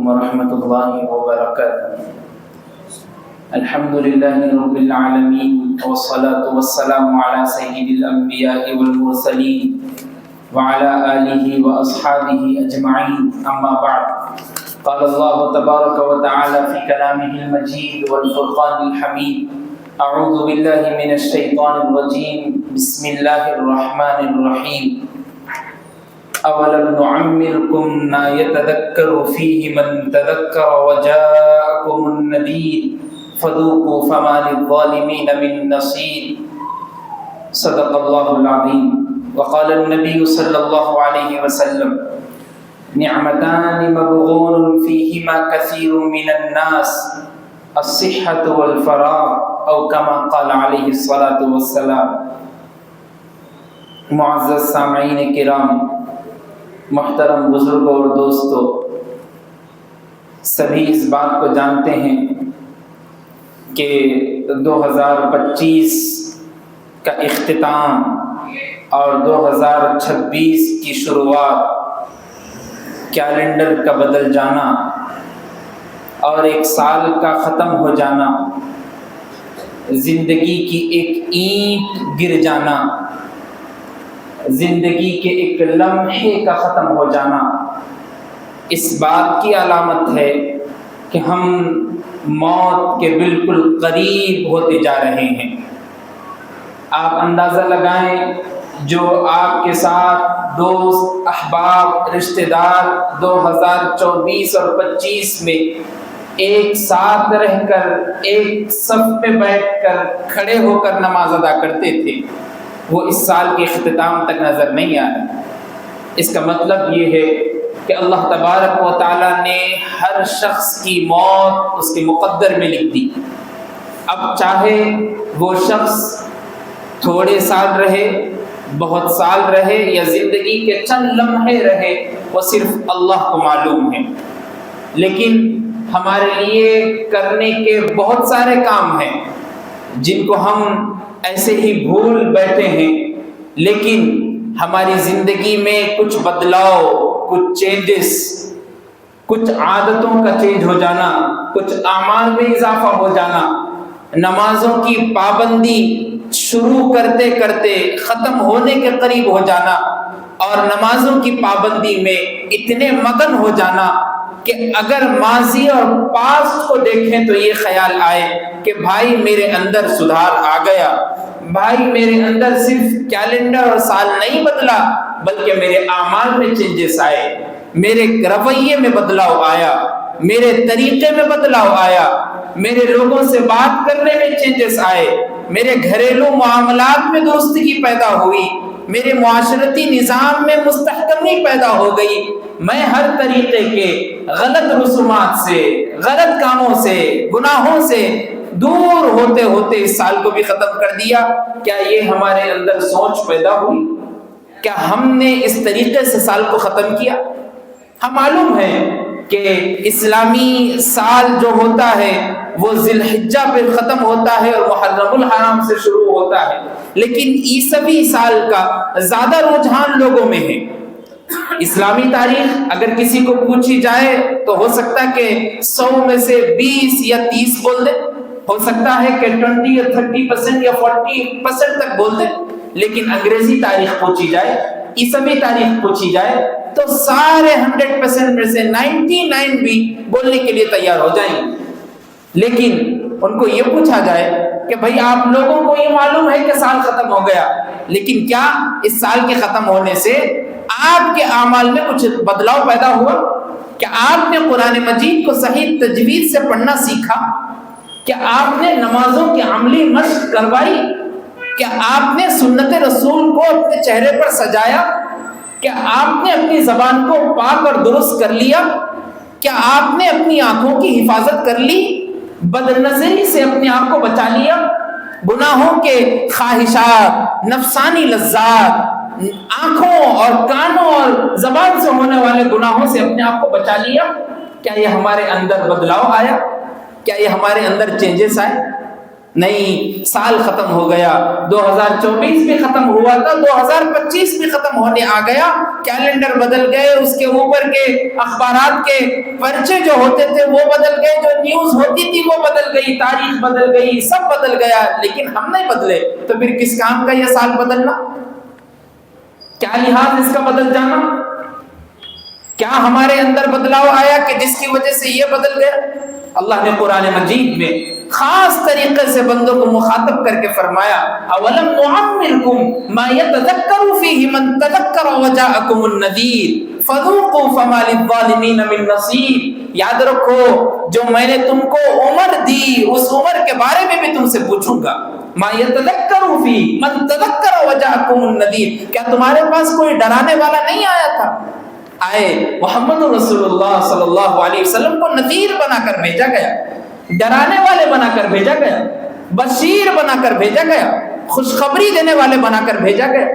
ورحمة الله وبركاته. الحمد لله رب العالمين، والصلاة والسلام على سيد الأنبياء والمرسلين وعلى آله وأصحابه أجمعين، أما بعد. قال الله تبارك وتعالى في كلامه المجيد والفرقان الحميد: أعوذ بالله من الشيطان الرجيم، بسم الله الرحمن الرحيم. أولم نعمركم ما يتذكر فيه من تذكر وجاءكم النذير فذوقوا فما للظالمين من نصير. صدق الله العظيم. وقال النبي صلى الله عليه وسلم: نعمتان مبغون فيهما كثير من الناس، الصحة والفراغ، أو كما قال عليه الصلاة والسلام. معزز سامعین کرام، محترم بزرگوں اور دوستوں، سبھی اس بات کو جانتے ہیں کہ 2025 کا اختتام اور 2026 کی شروعات، کیلنڈر کا بدل جانا اور ایک سال کا ختم ہو جانا، زندگی کی ایک اینٹ گر جانا، زندگی کے ایک لمحے کا ختم ہو جانا، اس بات کی علامت ہے کہ ہم موت کے بالکل قریب ہوتے جا رہے ہیں۔ آپ اندازہ لگائیں، جو آپ کے ساتھ دوست، احباب، رشتہ دار 2024 اور 25 میں ایک ساتھ رہ کر ایک صف پہ بیٹھ کر کھڑے ہو کر نماز ادا کرتے تھے، وہ اس سال کے اختتام تک نظر نہیں آ رہے۔ اس کا مطلب یہ ہے کہ اللہ تبارک و تعالیٰ نے ہر شخص کی موت اس کے مقدر میں لکھ دی۔ اب چاہے وہ شخص تھوڑے سال رہے، بہت سال رہے، یا زندگی کے چند لمحے رہے، وہ صرف اللہ کو معلوم ہے۔ لیکن ہمارے لیے کرنے کے بہت سارے کام ہیں جن کو ہم ایسے ہی بھول بیٹھے ہیں، لیکن ہماری زندگی میں کچھ بدلاؤ، کچھ چینجز، کچھ عادتوں کا چینج ہو جانا، کچھ اعمال میں اضافہ ہو جانا، نمازوں کی پابندی شروع کرتے کرتے ختم ہونے کے قریب ہو جانا، اور نمازوں کی پابندی میں اتنے مگن ہو جانا کہ اگر ماضی اور پاسٹ کو دیکھیں تو یہ خیال آئے کہ بھائی میرے اندر سدھار آ گیا، بھائی میرے اندر صرف کیلنڈر اور سال نہیں بدلا بلکہ میرے اعمال میں چینجز آئے، میرے رویے میں بدلاؤ آیا، میرے طریقے میں بدلاؤ آیا، میرے لوگوں سے بات کرنے میں چینجز آئے، میرے گھریلو معاملات میں درستگی پیدا ہوئی، میرے معاشرتی نظام میں مستحکمی پیدا ہو گئی، میں ہر طریقے کے غلط رسومات سے، غلط کاموں سے، گناہوں سے دور ہوتے ہوتے اس سال کو بھی ختم کر دیا۔ کیا یہ ہمارے اندر سوچ پیدا ہوئی؟ کیا ہم نے اس طریقے سے سال کو ختم کیا؟ ہم معلوم ہے کہ اسلامی سال جو ہوتا ہے وہ ذی الحجہ پہ ختم ہوتا ہے اور محرم الحرام سے شروع ہوتا ہے، لیکن عیسوی سال کا زیادہ رجحان لوگوں میں ہے۔ اسلامی تاریخ اگر کسی کو پوچھی جائے تو ہو سکتا ہے کہ 100 میں سے 20 یا 30 بول دے، ہو سکتا ہے کہ 20 یا 30% یا 40% تک بول دے، لیکن انگریزی تاریخ پوچھی جائے، عیسوی تاریخ پوچھی جائے تو سارے 100% میں سے 99 بھی بولنے کے لیے تیار ہو جائیں گے۔ لیکن ان کو یہ پوچھا جائے کہ بھئی آپ لوگوں کو یہ معلوم ہے کہ سال ختم ہو گیا، لیکن کیا اس سال کے ختم ہونے سے آپ کے اعمال میں کچھ بدلاؤ پیدا ہوا؟ کیا آپ نے قرآن مجید کو صحیح تجوید سے پڑھنا سیکھا؟ کیا آپ نے نمازوں کی عملی مشق کروائی؟ کیا آپ نے سنت رسول کو اپنے چہرے پر سجایا؟ کیا آپ نے اپنی زبان کو پاک اور درست کر لیا؟ کیا آپ نے اپنی آنکھوں کی حفاظت کر لی؟ بد نظری سے اپنے آپ کو بچا لیا؟ گناہوں کے خواہشات، نفسانی لذات، آنکھوں اور کانوں اور زبان سے ہونے والے گناہوں سے اپنے آپ کو بچا لیا؟ کیا یہ ہمارے اندر بدلاؤ آیا؟ کیا یہ ہمارے اندر چینجز آئے؟ نہیں، سال ختم ہو گیا، 2024 بھی ختم ہوا تھا، 2025 بھی ختم ہونے آ گیا، کیلنڈر بدل گئے، اس کے اوپر کے اخبارات کے پرچے جو ہوتے تھے وہ بدل گئے، جو نیوز ہوتی تھی وہ بدل گئی، تاریخ بدل گئی، سب بدل گیا، لیکن ہم نہیں بدلے، تو پھر کس کام کا یہ سال بدلنا؟ کیا لحاظ اس کا بدل جانا؟ کیا ہمارے اندر بدلاؤ آیا کہ جس کی وجہ سے یہ بدل گیا؟ اللہ نے قرآن مجید میں خاص طریقے سے بندوں کو مخاطب کر کے فرمایا اولم نعمرکم ما یتذکر فیہ من تذکر وجاءکم النذیر فذوقوا فما للظالمین من نصیر۔ یاد رکھو جو میں نے تم کو عمر دی اس عمر کے بارے میں بھی تم سے پوچھوں گا۔ ما یتذکر فیہ من تذکر وجاءکم النذیر، کیا تمہارے پاس کوئی ڈرانے والا نہیں آیا تھا؟ آئے، محمد رسول اللہ صلی اللہ علیہ وسلم کو نذیر بنا کر بھیجا گیا، ڈرانے والے بنا کر بھیجا گیا، بشیر بنا کر بھیجا گیا، خوشخبری دینے والے بنا کر بھیجا گیا۔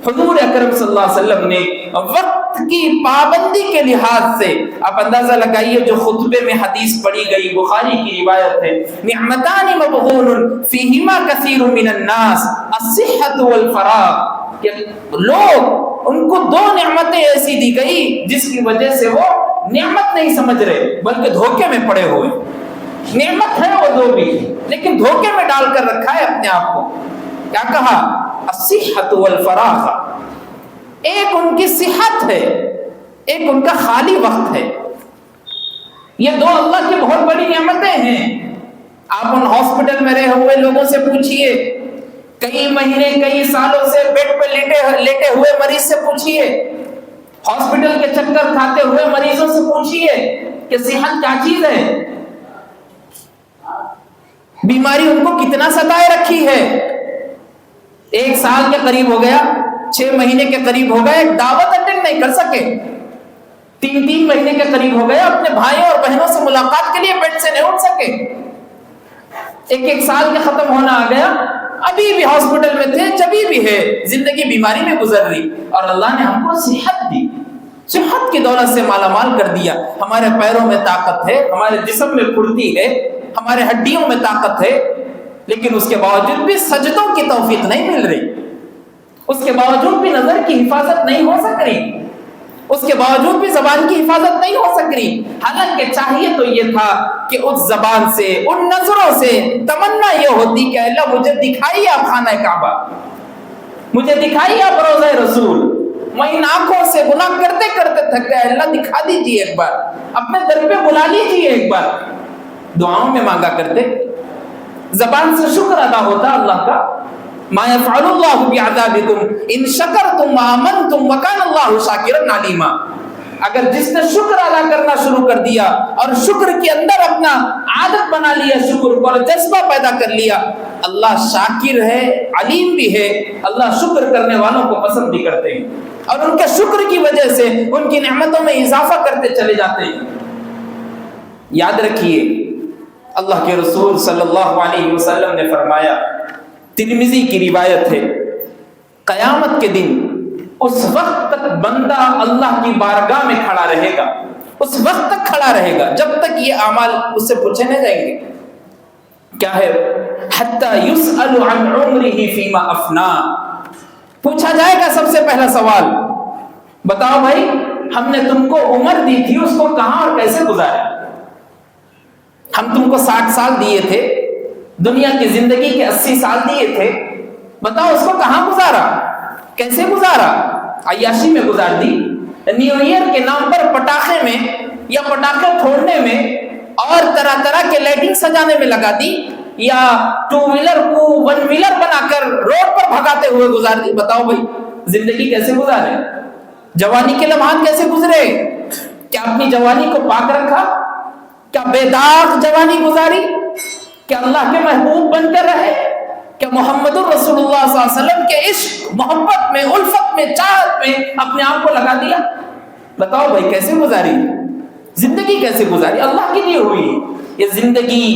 حضور اکرم صلی اللہ علیہ وسلم نے وقت کی پابندی کے لحاظ سے، آپ اندازہ لگائیے جو خطبے میں حدیث پڑھی گئی، بخاری کی روایت ہے، نعمتان مبغون فیہما کثیر من الناس الصحۃ والفراغ، کہ لوگ ان کو دو نعمتیں ایسی دی گئی جس کی وجہ سے وہ نعمت نہیں سمجھ رہے بلکہ دھوکے میں پڑے ہوئے۔ نعمت ہے وہ دو بھی، لیکن دھوکے میں ڈال کر رکھا ہے اپنے آپ کو۔ کیا کہا؟ الصحۃ والفراغ، ایک ان کی صحت ہے، ایک ان کا خالی وقت ہے۔ یہ دو اللہ کی بہت بڑی نعمتیں ہیں۔ آپ ان ہاسپٹل میں رہے ہوئے لوگوں سے پوچھئے، کئی مہینے کئی سالوں سے بیڈ پہ لیٹے ہوئے مریض سے پوچھئے، ہاسپٹل کے چکر کھاتے ہوئے مریضوں سے پوچھئے کہ صحت کیا چیز ہے، بیماری ان کو کتنا ستائے رکھی ہے۔ 1 سال کے قریب ہو گیا، 6 مہینے کے قریب ہو گیا، ایک دعوت اٹینڈ نہیں کر سکے، 3 مہینے کے قریب ہو گیا، اپنے بھائیوں اور بہنوں سے ملاقات کے لیے بیڈ سے نہیں اٹھ سکے۔ 1 سال کے ختم ہونا آ گیا، ابھی بھی ہاسپٹل میں تھے، جبھی بھی ہے، زندگی بیماری میں گزر رہی، اور اللہ نے ہم کو صحت دی، صحت کی دولت سے مالا مال کر دیا۔ ہمارے پیروں میں طاقت ہے، ہمارے جسم میں پھرتی ہے، ہمارے ہڈیوں میں طاقت ہے، لیکن اس کے باوجود بھی سجدوں کی توفیق نہیں مل رہی، اس کے باوجود بھی نظر کی حفاظت نہیں ہو سک رہی، اس کے باوجود بھی زبان کی حفاظت نہیں ہو سک رہی۔ حالانکہ چاہیے تو یہ تھا کہ اس زبان سے، ان نظروں سے تمنا یہ ہوتی کہ اللہ مجھے دکھائیے آپ خانہ کعبہ، مجھے دکھائیے آپ روضہ رسول، میں ان آنکھوں سے گناہ کرتے کرتے تھک گیا، اللہ دکھا دیجیے ایک بار، اپنے در پہ بلا لیجیے ایک بار۔ دعاؤں میں مانگا کرتے، زبان سے شکر ادا ہوتا اللہ کا، ما يفعل اللہ بعذابکم ان شکرتم وآمنتم وکان اللہ شاکرا علیما۔ اگر جس نے شکر ادا کرنا شروع کر دیا اور شکر کے اندر اپنا عادت بنا لیا، شکر کو اور جذبہ پیدا کر لیا، اللہ شاکر ہے، علیم بھی ہے، اللہ شکر کرنے والوں کو پسند بھی کرتے ہیں، اور ان کے شکر کی وجہ سے ان کی نعمتوں میں اضافہ کرتے چلے جاتے ہیں۔ یاد رکھیے اللہ کے رسول صلی اللہ علیہ وسلم نے فرمایا، ترمذی کی روایت ہے، قیامت کے دن اس وقت تک بندہ اللہ کی بارگاہ میں کھڑا رہے گا، اس وقت تک کھڑا رہے گا جب تک یہ اعمال اس سے پوچھے نہیں جائیں گے۔ کیا ہے؟ حتی یسأل عن عمرہ فیما افنا، پوچھا جائے گا سب سے پہلا سوال، بتاؤ بھائی ہم نے تم کو عمر دی تھی، اس کو کہاں اور کیسے گزارا؟ ہم تم کو 60 سال دیے تھے، دنیا کی زندگی کے 80 سال دیے تھے، بتاؤ اس کو کہاں گزارا، کیسے گزارا؟ عیاشی میں گزار دی، نیو ایئر کے نام پر پٹاخے میں یا پٹاخے پھوڑنے میں اور طرح طرح کے لائٹنگ سجانے میں لگا دی، یا 2 ویلر کو 1 ویلر بنا کر روڈ پر بھگاتے ہوئے گزار دی۔ بتاؤ بھائی زندگی کیسے گزارے، جوانی کے لمحات کیسے گزرے؟ کیا اپنی جوانی کو پاک رکھا؟ کیا بے داغ جوانی گزاری؟ کیا اللہ کے محبوب بن کر رہے؟ کیا محمد الرسول اللہ صلی اللہ علیہ وسلم کے عشق، محبت میں، الفت میں، چاہت میں اپنے آپ کو لگا دیا؟ بتاؤ بھائی کیسے گزاری زندگی، کیسے گزاری؟ اللہ کی دی ہوئی یہ زندگی،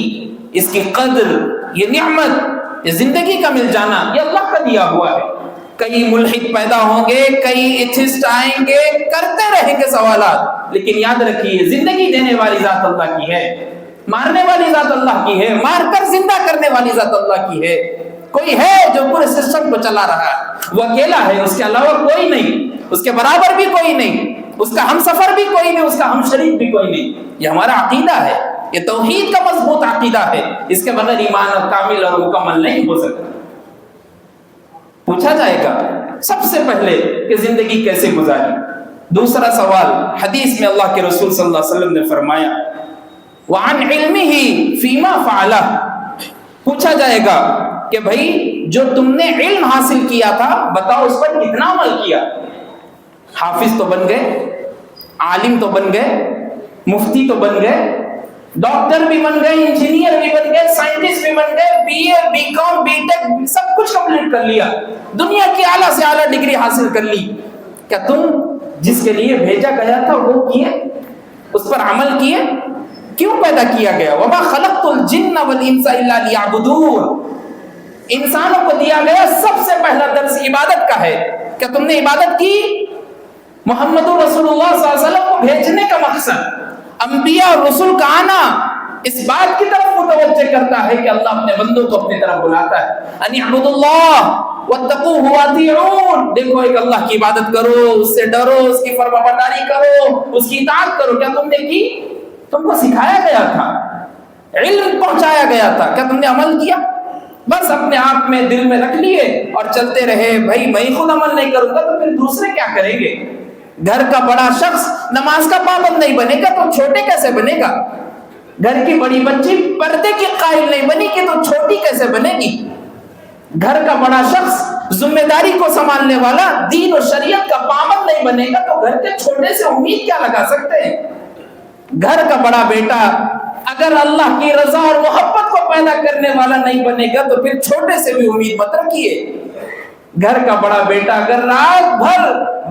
اس کی قدر، یہ نعمت، یہ زندگی کا مل جانا، یہ اللہ کا دیا ہوا ہے۔ کئی ملحد پیدا ہوں گے، کئی ایتھسٹ آئیں گے، کرتے رہیں گے سوالات، لیکن یاد رکھیے زندگی دینے والی ذات اللہ کی ہے۔ مارنے والی ذات اللہ کی ہے، مار کر زندہ کرنے والی ذات اللہ کی ہے۔ کوئی ہے جو پورے سسٹم کو چلا رہا ہے، وہ اکیلا ہے، اس کے علاوہ کوئی نہیں، اس کے برابر بھی کوئی نہیں، اس کا ہم سفر بھی کوئی نہیں، اس کا ہم شریک بھی کوئی نہیں۔ یہ ہمارا عقیدہ ہے، یہ توحید کا مضبوط عقیدہ ہے، اس کے بغیر ایمان کامل اور مکمل نہیں ہو سکتا۔ پوچھا جائے گا سب سے پہلے کہ زندگی کیسے گزاری۔ دوسرا سوال، حدیث میں اللہ کے رسول صلی اللہ علیہ وسلم نے فرمایا وَعَنْ عِلْمِهِ فِيمَا فَعَلَهُ، پوچھا جائے گا کہ بھائی جو تم نے علم حاصل کیا تھا بتاؤ اس پر کتنا عمل کیا۔ حافظ تو بن گئے، عالم تو بن گئے، مفتی تو بن گئے، ڈاکٹر بھی بن گئے، انجینئر بھی بن گئے، سائنٹسٹ بھی بن گئے، B A, B com, B tech, سب کچھ کمپلیٹ کر لیا، دنیا کی اعلیٰ سے اعلیٰ ڈگری حاصل کر لی، کیا تم جس کے لیے بھیجا گیا تھا وہ کیے، اس پر عمل کیے؟ کیوں پیدا کیا گیا؟ وَمَا خَلَقْتُ الْجِنَّ وَالْإِنسَ إِلَّا لِيَعْبُدُونَ، انسانوں کو دیا گیا سب سے پہلا درس عبادت کا ہے۔ کیا تم نے عبادت کی؟ محمد رسول اللہ صلی اللہ علیہ وسلم کو بھیجنے کا مقصد، انبیاء اور رسول کا آنا اس بات کی طرف متوجہ کرتا ہے کہ اللہ اپنے بندوں کو اپنی طرف بلاتا ہے، ان اعبدوا اللہ واتقوہ واطیعون، دیکھو ایک اللہ کی عبادت کرو، اس سے ڈرو، اس کی فرمانبرداری کرو، اس کی اطاعت کرو۔ کیا تم نے کی؟ تم کو سکھایا گیا تھا، علم پہنچایا گیا تھا، کیا تم نے عمل کیا؟ بس اپنے آپ میں دل میں رکھ لیے اور چلتے رہے، بھائی میں خود عمل نہیں کروں گا تو پھر دوسرے کیا کریں گے؟ گھر کا بڑا شخص نماز کا پابند نہیں بنے گا تو چھوٹے کیسے بنے گا؟ گھر کی بڑی بچی پردے کی قائل نہیں بنی گی تو چھوٹی کیسے بنے گی؟ گھر کا بڑا شخص ذمہ داری کو سنبھالنے والا دین و شریعت کا پابند نہیں بنے گا تو گھر کے چھوٹے سے امید کیا لگا سکتے ہیں؟ گھر کا بڑا بیٹا اگر اللہ کی رضا اور محبت کو پیدا کرنے والا نہیں بنے گا تو پھر چھوٹے سے بھی امید مت رکھیے۔ گھر کا بڑا بیٹا اگر رات بھر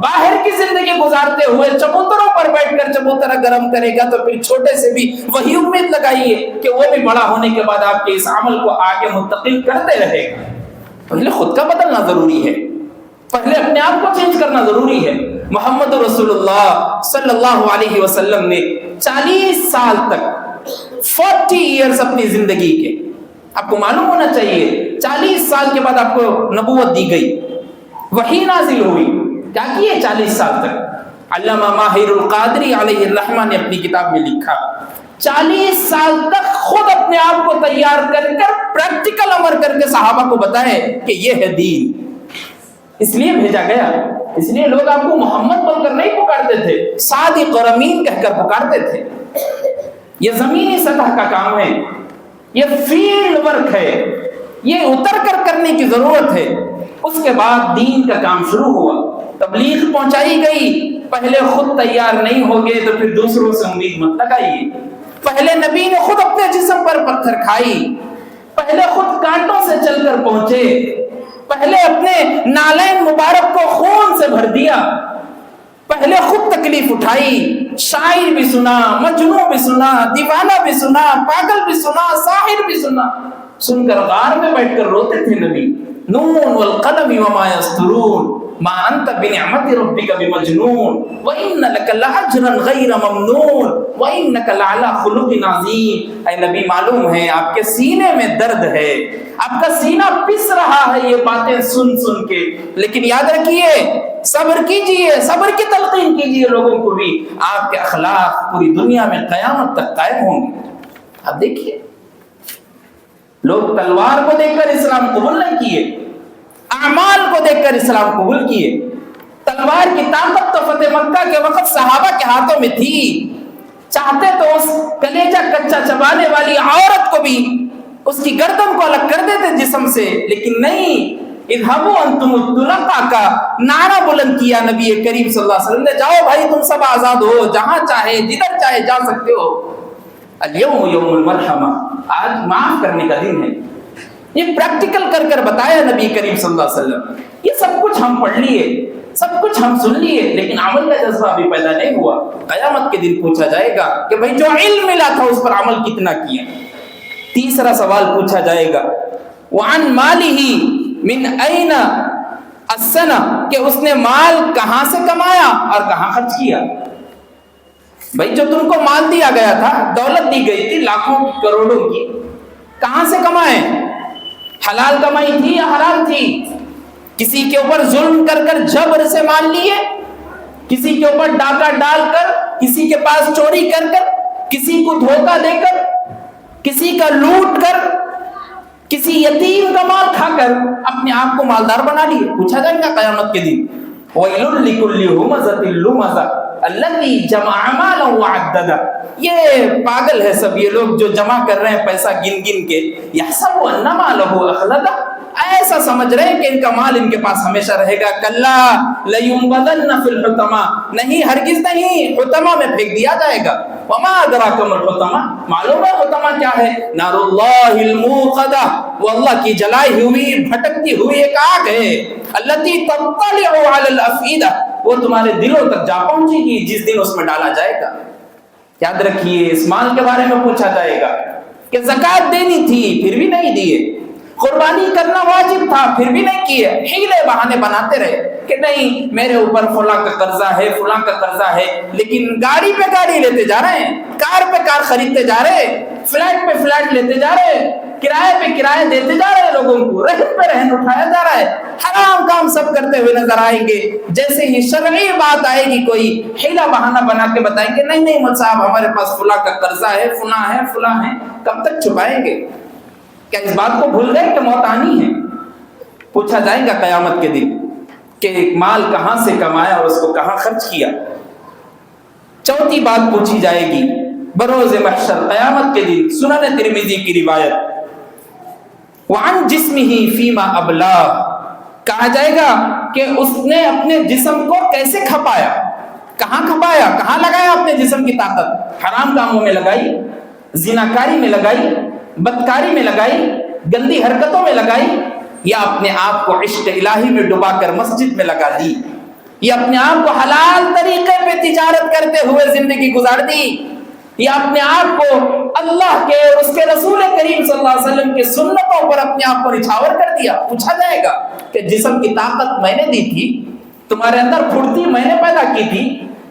باہر کی زندگی گزارتے ہوئے چبوتروں پر بیٹھ کر چبوترا گرم کرے گا تو پھر چھوٹے سے بھی وہی امید لگائیے کہ وہ بھی بڑا ہونے کے بعد آپ کے اس عمل کو آگے منتقل کرتے رہے گا۔ پہلے خود کا بدلنا ضروری ہے، پہلے اپنے آپ کو چینج کرنا ضروری ہے۔ محمد رسول اللہ صلی اللہ علیہ وسلم نے 40 سال تک 40 ایئرز اپنی زندگی کے، آپ کو معلوم ہونا چاہیے 40 سال کے بعد آپ کو نبوت دی گئی، وحی نازل ہوئی، کیا کیے 40 سال تک؟ علامہ ماہر القادری علیہ الرحمہ نے اپنی کتاب میں لکھا 40 سال تک خود اپنے آپ کو تیار کر پریکٹیکل عمل کر کے صحابہ کو بتائے کہ یہ ہے دین۔ اس لیے بھیجا گیا، اس لیے لوگ آپ کو محمد بول کر نہیں پکارتے تھے، صادق اور امین کہہ کر پکارتے تھے۔ یہ زمینی سطح کا کام ہے، یہ فیلڈ ورک ہے، یہ اتر کر کرنے کی ضرورت ہے۔ اس کے بعد دین کا کام شروع ہوا، تبلیغ پہنچائی گئی۔ پہلے خود تیار نہیں ہوگے تو پھر دوسروں سے امید مت لگائیے۔ پہلے نبی نے خود اپنے جسم پر پتھر کھائی، پہلے خود کانٹوں سے چل کر پہنچے، پہلے اپنے نالین مبارک کو خون سے بھر دیا، پہلے خود تکلیف اٹھائی، شاعر بھی سنا، مجنون بھی سنا، دیوانہ بھی سنا، پاگل بھی سنا، ساحر بھی سنا، سن کر غار میں بیٹھ کر روتے تھے نبی۔ نون والقلم وما يسطرون ما انت بنعمت ربك بمجنون وان لك لاجرا غير ممنون وانك لعلى خلق عظيم۔ اے نبی معلوم ہے آپ کے سینے میں درد ہے، آپ کا سینہ پس رہا ہے یہ باتیں سن سن کے، لیکن یاد رکھیے صبر کیجئے، صبر کی تلقین کیجئے لوگوں کو بھی، آپ کے اخلاق پوری دنیا میں قیامت تک قائم ہوں گے۔ اب دیکھیے لوگ تلوار کو دیکھ کر اسلام قبول نہیں کیے، اعمال کو دیکھ کر اسلام قبول کیے۔ تلوار کی طاقت تو فتح مکہ کے وقت صحابہ کے ہاتھوں میں تھی، چاہتے تو اس کلیجہ کچا چبانے والی عورت کو بھی اس کی گردن کو الگ کر دیتے جسم سے، لیکن نہیں، اذهبوا انتم الطلقاء کا نعرہ بلند کیا نبی کریم صلی اللہ علیہ وسلم نے، جاؤ بھائی تم سب آزاد ہو، جہاں چاہے جدھر چاہے جا سکتے ہو۔ الیوم یوم المرحمہ، آج معاف کرنے کا دن ہے۔ یہ پریکٹیکل کر کر بتایا نبی کریم صلی اللہ علیہ وسلم۔ یہ سب کچھ ہم پڑھ لیے، سب کچھ ہم سن لیے، لیکن عمل کا جذبہ ابھی پیدا نہیں ہوا۔ قیامت کے دن پوچھا جائے گا کہ بھائی جو علم ملا تھا اس پر عمل کتنا کیا۔ تیسرا سوال پوچھا جائے گا وعن مالہ من این السنہ، کہ اس نے مال کہاں سے کمایا اور کہاں خرچ کیا۔ بھائی جو تم کو مال دیا گیا تھا، دولت دی گئی تھی لاکھوں کروڑوں کی، کہاں سے کمائے؟ حلال کمائی تھی یا حرام تھی؟ کسی کے اوپر ظلم کر کر جبر سے مال لیے، کسی کے اوپر ڈاکہ ڈال کر، کسی کے پاس چوری کر کر، کسی کو دھوکہ دے کر، کسی کا لوٹ کر، کسی یتیم کا مال کھا کر اپنے آپ کو مالدار بنا لیے؟ پوچھا جائے گا قیامت کے دن وَيْلٌ لِكُلِّ هُمَزَةٍ لُمَزَةٍ الَّذِي جَمَعَ مَالًا وَعَدَّدَهُ۔ یہ پاگل ہے سب یہ لوگ جو جمع کر رہے ہیں پیسہ گن گن کے، يَحْسَبُ أَنَّ مَالَهُ أَخْلَدَهُ، ایسا سمجھ رہے ہیں کہ ان کا مال ان کے پاس ہمیشہ رہے گا۔ كَلَّا لَيُنبَذَنَّ فِي الْحُطَمَةِ، نہیں ہرگز نہیں، حطمہ میں پھینک دیا جائے گا۔ وَمَا أَدْرَاكَ مَا الْحُطَمَةُ، معلوم ہے حطمہ کیا ہے؟ نَارُ اللَّهِ الْمُوقَدَةُ، وہ اللہ کی جلائی ہوئی بھٹکتی ہوئی ایک آگ ہے۔ الَّتِي تَطَّلِعُ عَلَى الْأَفْئِدَةِ، وہ تمہارے دلوں تک جا پہنچے گی جس دن اس میں ڈالا جائے گا۔ یاد رکھیے اس مال کے بارے میں پوچھا جائے گا کہ زکوٰۃ دینی تھی پھر بھی نہیں دیے، قربانی کرنا واجب تھا پھر بھی نہیں کیے، حیلے بہانے بناتے رہے کہ نہیں میرے اوپر فلاں کا قرضہ ہے، فلاں کا قرضہ ہے، لیکن گاڑی پہ گاڑی لیتے جا رہے ہیں، کار پہ کار خریدتے جا رہے ہیں، فلیٹ پہ فلیٹ لیتے جا رہے ہیں، کرائے پہ کرائے دیتے جا رہے ہیں، لوگوں کو رہن پہ رہن اٹھایا جا رہا ہے، حرام کام سب کرتے ہوئے نظر آئیں گے۔ جیسے ہی شرعی بات آئے گی کوئی حیلہ بہانہ بنا کے بتائیں گے نہیں نہیں مول صاحب ہمارے پاس فلاں کا قرضہ ہے، فلاں ہے فلاں ہے۔ کب تک چھپائیں گے؟ کیا اس بات کو بھول گئے کہ موت آنی ہے؟ پوچھا جائے گا قیامت کے دن کہ مال کہاں سے کمایا اور اس کو کہاں خرچ کیا۔ چوتھی بات پوچھی جائے گی بروز محشر قیامت کے دن، سنن ترمذی کی روایت، وعن جسمہ فیما ابلا، کہا جائے گا کہ اس نے اپنے جسم کو کیسے کھپایا، کہاں کھپایا، کہاں لگایا اپنے جسم کی طاقت؟ حرام کاموں میں لگائی، زناکاری میں لگائی، بدکاری میں لگائی، گندی حرکتوں میں لگائی، یا اپنے آپ کو عشق الہی میں ڈبا کر مسجد میں لگا دی، یا اپنے آپ کو حلال طریقے پہ تجارت کرتے ہوئے زندگی گزار دی، یا اپنے آپ کو اللہ کے اور اس کے رسول کریم صلی اللہ علیہ وسلم کی سنتوں پر اپنے آپ کو نچھاور کر دیا۔ پوچھا جائے گا کہ جسم کی طاقت میں نے دی تھی، تمہارے اندر پھرتی میں نے پیدا کی تھی،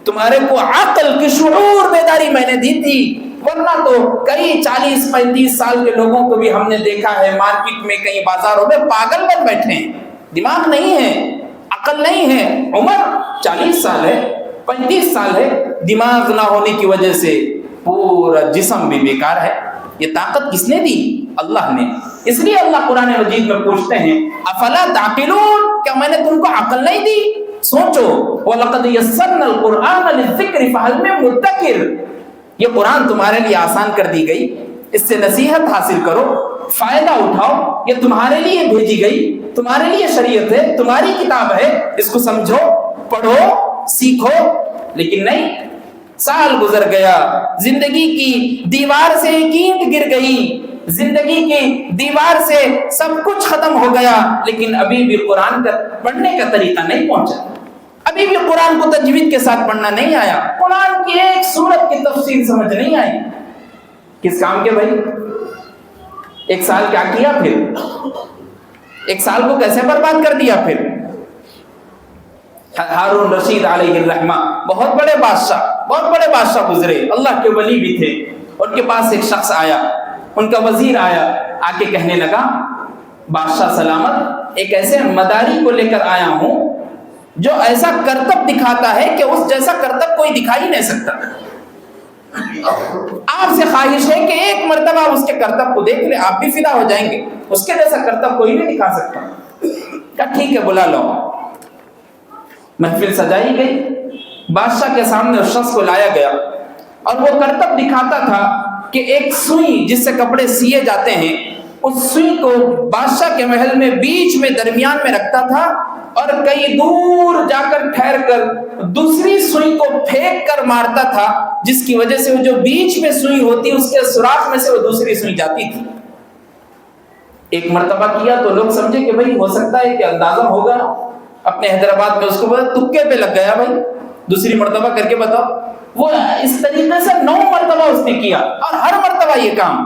تمہارے کو عقل کی شعور بیداری میں نے دی تھی، ورنہ تو کئی 40-35 سال کے لوگوں کو بھی ہم نے دیکھا ہے مارکیٹ میں کئی بازاروں میں پاگل بن بیٹھے ہیں، دماغ نہیں ہے، عقل نہیں ہے، عمر 40 سال ہے، 35 سال ہے، دماغ نہ ہونے کی وجہ سے پورا جسم بھی بیکار ہے۔ یہ طاقت کس نے دی؟ اللہ نے۔ اس لیے اللہ قرآن مجید میں پوچھتے ہیں افلا تعقلون، کیا میں نے تم کو عقل نہیں دی؟ سوچو، وَلَقَدْ يَسَّرْنَا الْقُرْآنَ لِلذِّكْرِ فَهَلْ مِن مُدَّكِرٍ، یہ قرآن تمہارے لیے آسان کر دی گئی، اس سے نصیحت حاصل کرو، فائدہ اٹھاؤ، یہ تمہارے لیے بھیجی گئی، تمہارے لیے شریعت ہے، تمہاری کتاب ہے، اس کو سمجھو، پڑھو، سیکھو۔ لیکن نہیں، سال گزر گیا، زندگی کی دیوار سے ایک اینٹ گر گئی، زندگی کی دیوار سے سب کچھ ختم ہو گیا، لیکن ابھی بھی قرآن کا پڑھنے کا طریقہ نہیں پہنچا، ابھی بھی قرآن کو تجوید کے ساتھ پڑھنا نہیں آیا، قرآن کی ایک سورت کی تفسیر سمجھ نہیں آئی۔ کس کام کے بھائی؟ ایک سال کیا کیا، پھر ایک سال کو کیسے برباد کر دیا۔ پھر ہارون رشید علیہ الرحمہ بہت بڑے بادشاہ گزرے، اللہ کے ولی بھی تھے، ان کے پاس ایک شخص آیا، ان کا وزیر آیا، آ کے کہنے لگا بادشاہ سلامت، ایک ایسے مداری کو لے کر آیا ہوں جو ایسا کرتب دکھاتا ہے کہ اس جیسا کرتب کوئی دکھا ہی نہیں سکتا، آپ سے خواہش ہے کہ ایک مرتبہ اس کے کرتب کو دیکھ لیں، آپ بھی فدا ہو جائیں گے، اس کے جیسا کرتب کوئی نہیں دکھا سکتا۔ کہا ٹھیک ہے بلا لو۔ محفل سجائی گئی، بادشاہ کے سامنے اس شخص کو لایا گیا، اور وہ کرتب دکھاتا تھا کہ ایک سوئی جس سے کپڑے سیے جاتے ہیں، اس سوئی کو بادشاہ کے محل میں بیچ میں درمیان میں رکھتا تھا، اور کئی دور جا کر ٹھہر کر دوسری سوئی کو پھینک کر مارتا تھا، جس کی وجہ سے وہ جو بیچ میں سوئی ہوتی اس کے سوراخ میں سے وہ دوسری سوئی جاتی تھی۔ ایک مرتبہ کیا تو لوگ سمجھے کہ بھئی ہو سکتا ہے کہ اندازہ ہوگا، اپنے حیدرآباد میں اس کو بولا تکے پہ لگ گیا بھائی، دوسری مرتبہ کر کے بتاؤ۔ وہ اس طریقے سے 9 مرتبہ اس نے کیا، اور ہر مرتبہ یہ کام،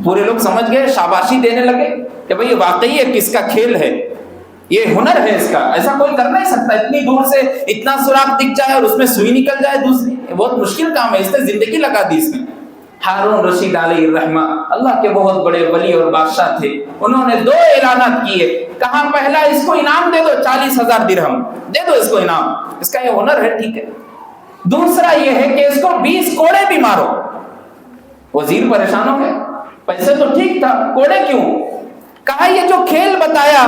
پورے لوگ سمجھ گئے، شاباشی دینے لگے کہ بھئی یہ واقعی ہے کس کا کھیل ہے، یہ ہنر ہے اس کا، ایسا کوئی کر نہیں سکتا، اتنی دور سے اتنا سوراخ دکھ جائے اور اس میں سوئی نکل جائے دوسری، بہت مشکل کام ہے، اس نے زندگی لگا دی اس میں۔ ہارون رشید علیہ الرحمہ اللہ کے بہت بڑے ولی اور بادشاہ تھے، انہوں نے 2 اعلانات کیے، کہا پہلا اس کو انعام دے دو 40,000 درہم دے دو اس کو انعام، اس کا یہ ہنر ہے، ٹھیک ہے۔ دوسرا یہ ہے کہ اس کو 20 کوڑے بھی مارو۔ وزیر پریشان ہو گئے، پیسے تو ٹھیک تھا، کوڑے کیوں؟ کہا یہ جو کھیل بتایا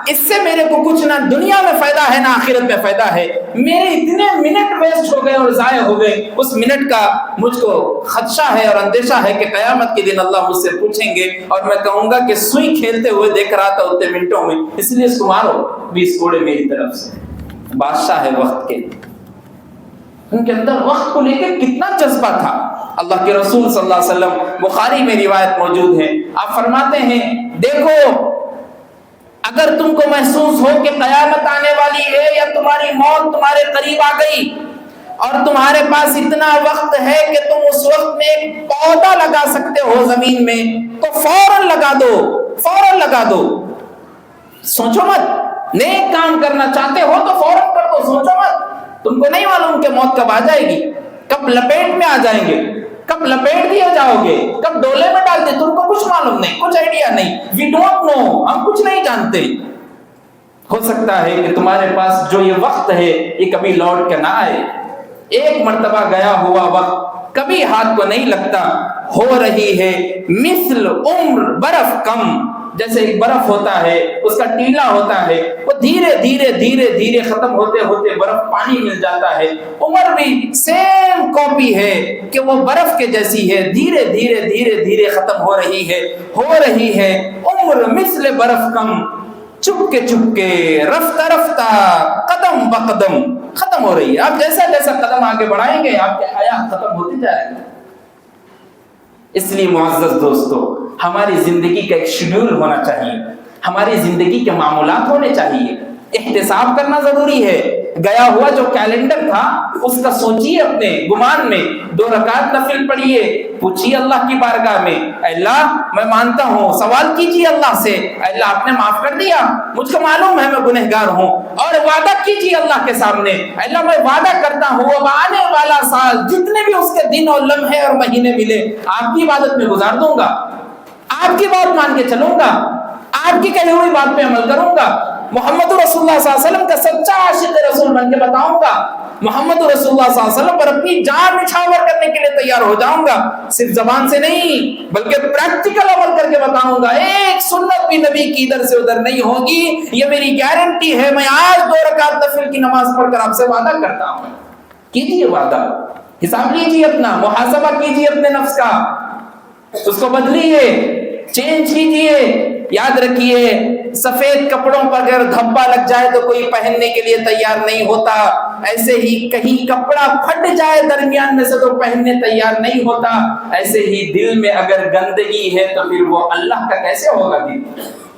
اس سے میرے کو کچھ نہ دنیا میں فائدہ ہے نہ آخرت میں فائدہ ہے، میرے اتنے منٹ ویسٹ ہو گئے اور ضائع ہو گئے، اس منٹ کا مجھ کو خدشہ ہے اور اندیشہ ہے کہ قیامت کے دن اللہ مجھ سے پوچھیں گے اور میں کہوں گا کہ سوئی کھیلتے ہوئے دیکھ رہا تھا اتنے منٹوں میں، اس لیے اس کو مارو 20 کوڑے میری طرف سے۔ بادشاہ ہے وقت کے، ان کے اندر وقت کو لے کے کتنا جذبہ تھا۔ اللہ کے رسول صلی اللہ علیہ وسلم، بخاری میں روایت موجود ہے، آپ فرماتے ہیں دیکھو اگر تم کو محسوس ہو کہ قیامت آنے والی ہے یا تمہاری موت تمہارے قریب آ گئی اور تمہارے پاس اتنا وقت ہے کہ تم اس وقت میں ایک پودا لگا سکتے ہو زمین میں، تو فوراً لگا دو، فوراً لگا دو، سوچو مت۔ نیک کام کرنا چاہتے ہو تو فوراً کر دو، سوچو مت۔ تم کو نہیں معلوم کہ موت کب آ جائے گی، کب لپیٹ میں آ جائیں گے، کب لپیٹ دیے جاؤ گے، کب ڈولے میں ڈال دے، تم کو کچھ معلوم نہیں، کچھ آئیڈیا نہیں، وی ڈونٹ نو، ہم کچھ نہیں جانتے۔ ہو سکتا ہے کہ تمہارے پاس جو یہ وقت ہے یہ کبھی لوٹ کے نہ آئے، ایک مرتبہ گیا ہوا وقت کبھی ہاتھ کو نہیں لگتا۔ ہو رہی ہے مثل عمر برف کم، جیسے ایک برف ہوتا ہے اس کا ٹیلا ہوتا ہے، وہ دھیرے دھیرے دھیرے دھیرے ختم ہوتے ہوتے برف پانی مل جاتا ہے، عمر بھی سیم کاپی ہے کہ وہ برف کے جیسی ہے، دھیرے دھیرے دھیرے دھیرے ختم ہو رہی ہے عمر مثل برف کم، چپ کے رفتہ رفتہ قدم بقدم ختم ہو رہی ہے۔ آپ جیسا جیسا قدم آگے بڑھائیں گے آپ کی حیات ختم ہوتی جائے گی۔ اس لیے معزز دوستو، ہماری زندگی کا ایک شیڈول ہونا چاہیے، ہماری زندگی کے معمولات ہونے چاہیے، احتساب کرنا ضروری ہے۔ گیا ہوا جو کیلنڈر تھا اس کا سوچیے، اپنے گمان میں 2 رکعت نفل پڑھیے، پوچھیے اللہ کی بارگاہ میں، اے اللہ میں مانتا ہوں، سوال کیجیے اللہ سے، اے اللہ آپ نے معاف کر دیا، مجھ کو معلوم ہے میں گنہگار ہوں، اور وعدہ کیجیے اللہ کے سامنے، اے اللہ میں وعدہ کرتا ہوں اب آنے والا سال جتنے بھی اس کے دن اور لمحے اور مہینے ملے آپ کی عبادت میں گزار دوں گا، آپ کی بات مان کے چلوں گا، آپ کی کہی ہوئی بات پہ عمل کروں گا، محمد رسول اللہ صلی اللہ علیہ وسلم کا سچا عاشق رسول بن کے بتاؤں گا، محمد رسول اللہ صلی اللہ علیہ وسلم پر اپنی جان نچھاور کرنے کے لیے تیار ہو جاؤں گا، صرف زبان سے نہیں بلکہ پریکٹیکل عمل کر کے بتاؤں گا، ایک سنت بھی نبی کی ادھر سے ادھر نہیں ہوگی، یہ میری گارنٹی ہے۔ میں آج 2 رکعت نفل کی نماز پڑھ کر آپ سے وعدہ کرتا ہوں، کیجیے وعدہ، حساب لیجیے اپنا، محاسبہ کیجیے اپنے نفس کا، اس کو بدلیے، چینج کیجیے۔ یاد رکھیے سفید کپڑوں پر اگر دھبا لگ جائے تو کوئی پہننے کے لیے تیار نہیں ہوتا، ایسے ہی کہیں کپڑا پھٹ جائے درمیان میں سے تو پہننے تیار نہیں ہوتا، ایسے ہی دل میں اگر گندگی ہے تو پھر وہ اللہ کا کیسے ہوگا دل؟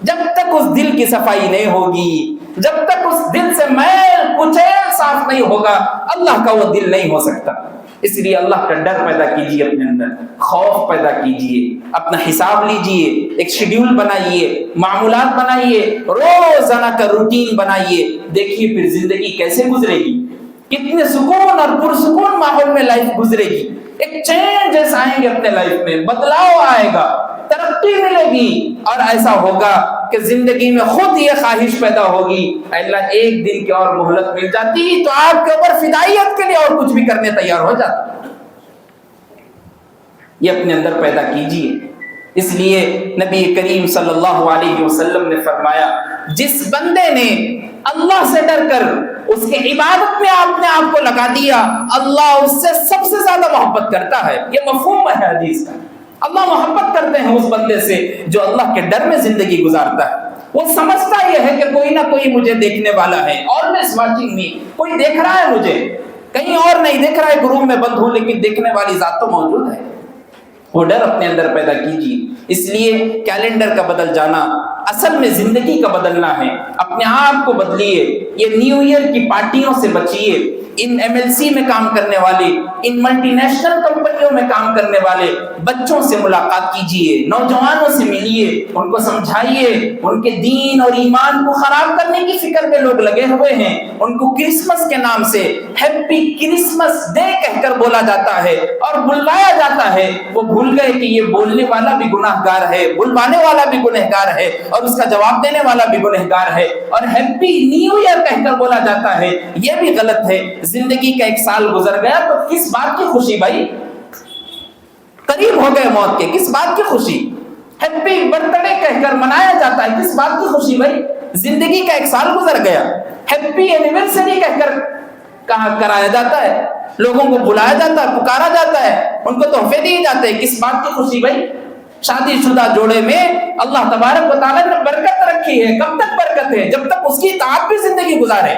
جب تک اس دل کی صفائی نہیں ہوگی، جب تک اس دل سے میل کچیل صاف نہیں ہوگا، اللہ کا وہ دل نہیں ہو سکتا۔ اس لیے اللہ کا ڈر پیدا کیجیے اپنے اندر، خوف پیدا کیجیے، اپنا حساب لیجیے، ایک شیڈیول بنائیے، معمولات بنائیے، روزانہ کا روٹین بنائیے، دیکھیے پھر زندگی کیسے گزرے گی، کتنے سکون اور پرسکون ماحول میں لائف گزرے گی، ایک چینجز آئیں گے اپنے لائف میں، بدلاؤ آئے گا، ترقی ملے گی، اور ایسا ہوگا کہ زندگی میں خود یہ خواہش پیدا ہوگی، اللہ ایک دن کی اور مہلت مل جاتی تو آپ کے اوپر فدائیت کے لیے اور کچھ بھی کرنے تیار ہو جاتا۔ یہ اپنے اندر پیدا کیجیے۔ اس لیے نبی کریم صلی اللہ علیہ وسلم نے فرمایا، جس بندے نے اللہ سے ڈر کر اس کی عبادت میں آپ نے آپ کو لگا دیا، اللہ اس سے سب سے زیادہ محبت کرتا ہے۔ یہ مفہوم ہے حدیث کا، اللہ محبت کرتے ہیں اس بندے سے جو اللہ کے ڈر میں زندگی گزارتا ہے۔ وہ سمجھتا یہ ہے کہ کوئی نہ کوئی مجھے دیکھنے والا ہے، always watching me، کوئی دیکھ رہا ہے مجھے، کہیں اور نہیں دیکھ رہا ہے، ایک روم میں بند ہوں لیکن دیکھنے والی ذات تو موجود ہے۔ وہ ڈر اپنے اندر پیدا کیجیے۔ اس لیے کیلنڈر کا بدل جانا اصل میں زندگی کا بدلنا ہے، اپنے آپ کو بدلیے، یہ نیو ایئر کی پارٹیوں سے بچیے، ان MLC میں کام کرنے والی ان ملٹی نیشنل کمپنیوں میں کام کرنے والے بچوں سے ملاقات کیجئے، نوجوانوں سے ملیے، ان کو سمجھائیے، ان کے دین اور ایمان کو خراب کرنے کی فکر میں لوگ لگے ہوئے ہیں، ان کو کرسمس کے نام سے ہیپی کرسمس ڈے کہہ کر بولا جاتا ہے اور بلوایا جاتا ہے، وہ بھول گئے کہ یہ بولنے والا بھی گناہگار ہے، بلوانے والا بھی گنہگار ہے، اور اس کا جواب دینے والا بھی گنہگار ہے، اور ہیپی نیو ایئر کہہ کر بولا جاتا ہے، یہ بھی غلط ہے۔ زندگی کا ایک سال گزر گیا تو کس بات کی خوشی بھائی؟ قریب ہو گئے موت کے، کس بات کی خوشی؟ ہیپی برتھ ڈے کہہ کر منایا جاتا ہے، کس بات کی خوشی بھائی؟ زندگی کا ایک سال گزر گیا، ہیپی اینیورسری کہہ کر کہا کرایا جاتا ہے، لوگوں کو بلایا جاتا ہے، پکارا جاتا ہے، ان کو تحفے دیے جاتے ہیں، کس بات کی خوشی بھائی؟ شادی شدہ جوڑے میں اللہ تبارک و تعالیٰ نے برکت رکھی ہے، کب تک برکت ہے؟ جب تک اس کی اطاعت بھی زندگی گزارے،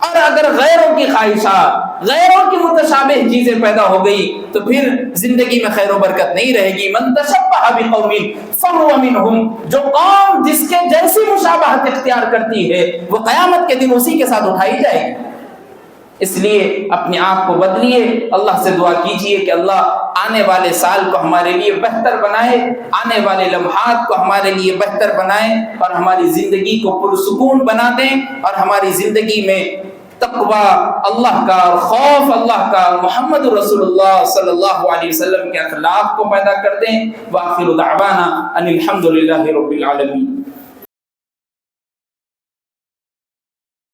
اور اگر غیروں کی خواہشات، غیروں کی متشابہ چیزیں پیدا ہو گئی تو پھر زندگی میں خیر و برکت نہیں رہے گی۔ من تشبہ بقوم فہو منہم، جو قوم جس کے جیسی مشابہت اختیار کرتی ہے وہ قیامت کے دن اسی کے ساتھ اٹھائی جائے گی۔ اس لیے اپنے آپ کو بدلیے، اللہ سے دعا کیجئے کہ اللہ آنے والے سال کو ہمارے لیے بہتر بنائے، آنے والے لمحات کو ہمارے لیے بہتر بنائے، اور ہماری زندگی کو پرسکون بنا دیں، اور ہماری زندگی میں تقوی اللہ کا، خوف اللہ کا، محمد رسول اللہ صلی اللہ علیہ وسلم کے اخلاق کو پیدا کر دیں۔ وآخر دعوانا ان الحمد للہ رب العالمین۔